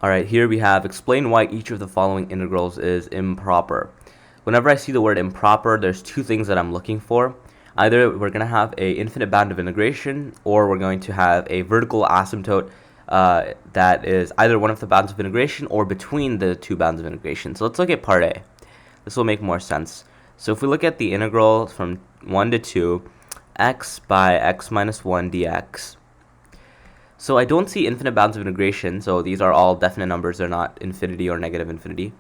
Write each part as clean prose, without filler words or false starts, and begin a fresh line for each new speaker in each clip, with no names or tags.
Alright, here we have explain why each of the following integrals is improper. Whenever I see the word improper, there's two things that I'm looking for. Either we're going to have a infinite bound of integration, or we're going to have a vertical asymptote that is either one of the bounds of integration or between the two bounds of integration. So let's look at part A. This will make more sense. So if we look at the integral from 1 to 2, x by x minus 1 dx. So I don't see infinite bounds of integration, so these are all definite numbers, they're not infinity or negative infinity.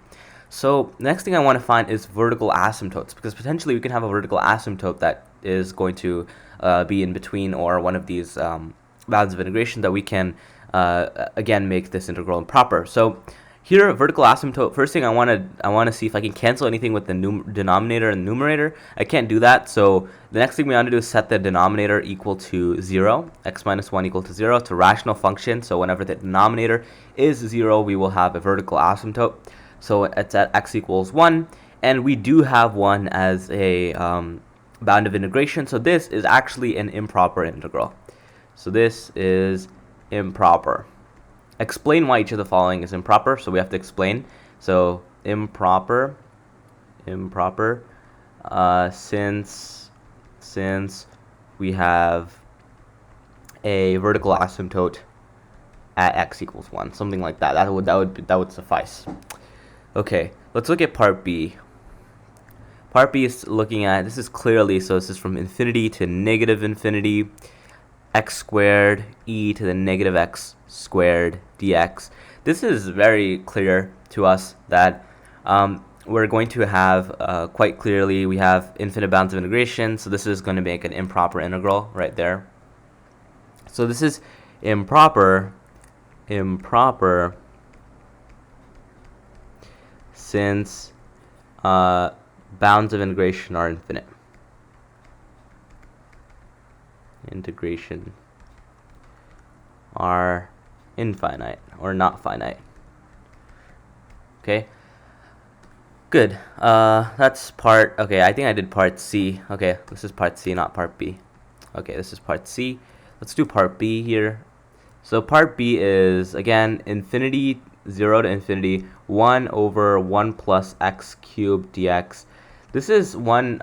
So the next thing I want to find is vertical asymptotes, because potentially we can have a vertical asymptote that is going to be in between or one of these bounds of integration that we can again make this integral improper. So here, vertical asymptote, first thing I want to see if I can cancel anything with the denominator and numerator. I can't do that, so the next thing we want to do is set the denominator equal to 0, x minus 1 equal to 0. It's a rational function, so whenever the denominator is 0, we will have a vertical asymptote. So it's at x equals 1, and we do have 1 as a bound of integration, so this is actually an improper integral. So this is improper. Explain why each of the following is improper. So we have to explain. So improper, since we have a vertical asymptote at x equals 1, something like that. That would suffice. Okay, let's look at part B. Part B is looking at, this is clearly, so this is from infinity to negative infinity, x squared e to the negative x squared dx. This is very clear to us that we're going to have quite clearly, we have infinite bounds of integration, so this is going to make an improper integral right there. So this is improper since bounds of integration are infinite. Integration are infinite or not finite. Okay, good. That's part, okay, I think I did part C. Okay, this is part C, not part B. Okay, this is part C. Let's do part B here. So part B is, again, infinity, 0 to infinity, 1 over 1 plus x cubed dx. This is one,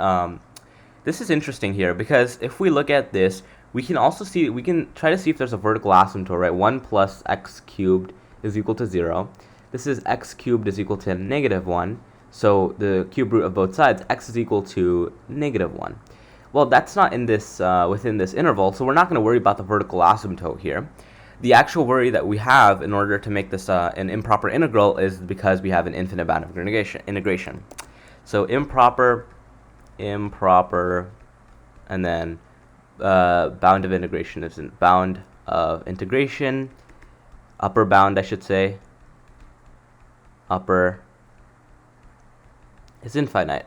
this is interesting here, because if we look at this, we can also see, we can try to see if there's a vertical asymptote, right? 1 plus x cubed is equal to 0. This is x cubed is equal to negative 1. So the cube root of both sides, x is equal to negative 1. Well, that's not in this within this interval, so we're not going to worry about the vertical asymptote here. The actual worry that we have in order to make this an improper integral is because we have an infinite bound of integration. So improper, and then bound of integration is bound of integration, upper bound, I should say, upper is infinite.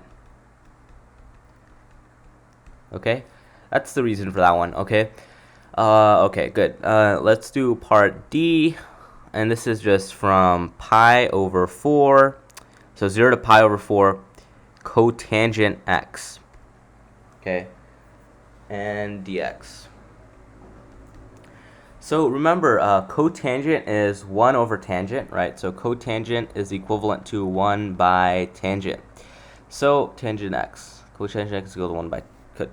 Okay, that's the reason for that one. Okay, okay, good. Let's do part D, and this is just from pi over 4, so 0 to pi over 4, cotangent x. Okay, and dx. So remember, cotangent is 1 over tangent, right? So cotangent is equivalent to 1 by tangent. So tangent x, cotangent x is equal to 1 by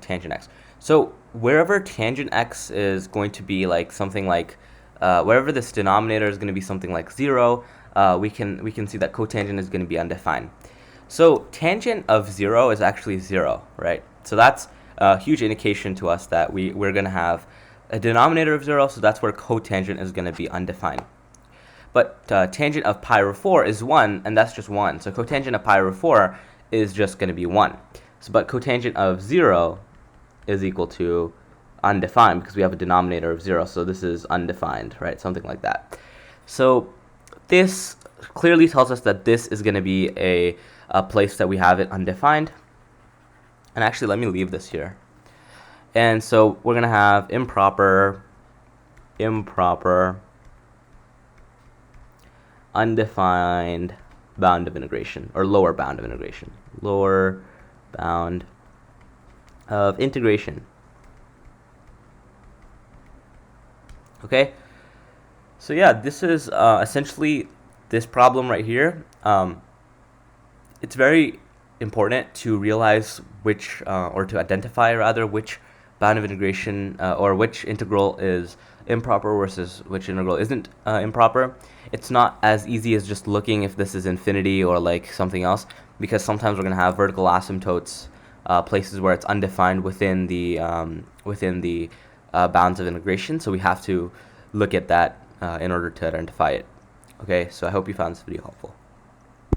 tangent x. So wherever tangent x is going to be like something like, wherever this denominator is going to be something like 0, we can see that cotangent is going to be undefined. So tangent of 0 is actually 0, right? So that's a huge indication to us that we're going to have a denominator of 0, so that's where cotangent is going to be undefined. But tangent of pi over 4 is 1, and that's just 1. So cotangent of pi over 4 is just going to be 1. So, but cotangent of 0 is equal to undefined because we have a denominator of 0, so this is undefined, right? Something like that. So this clearly tells us that this is going to be a place that we have it undefined. And actually, let me leave this here. And so we're going to have improper, undefined bound of integration, or lower bound of integration. Lower bound of integration. Okay? So yeah, this is essentially this problem right here, it's very important to realize which, or to identify rather, which bound of integration or which integral is improper versus which integral isn't improper. It's not as easy as just looking if this is infinity or like something else, because sometimes we're going to have vertical asymptotes, places where it's undefined within the bounds of integration. So we have to look at that in order to identify it. Okay, so I hope you found this video helpful.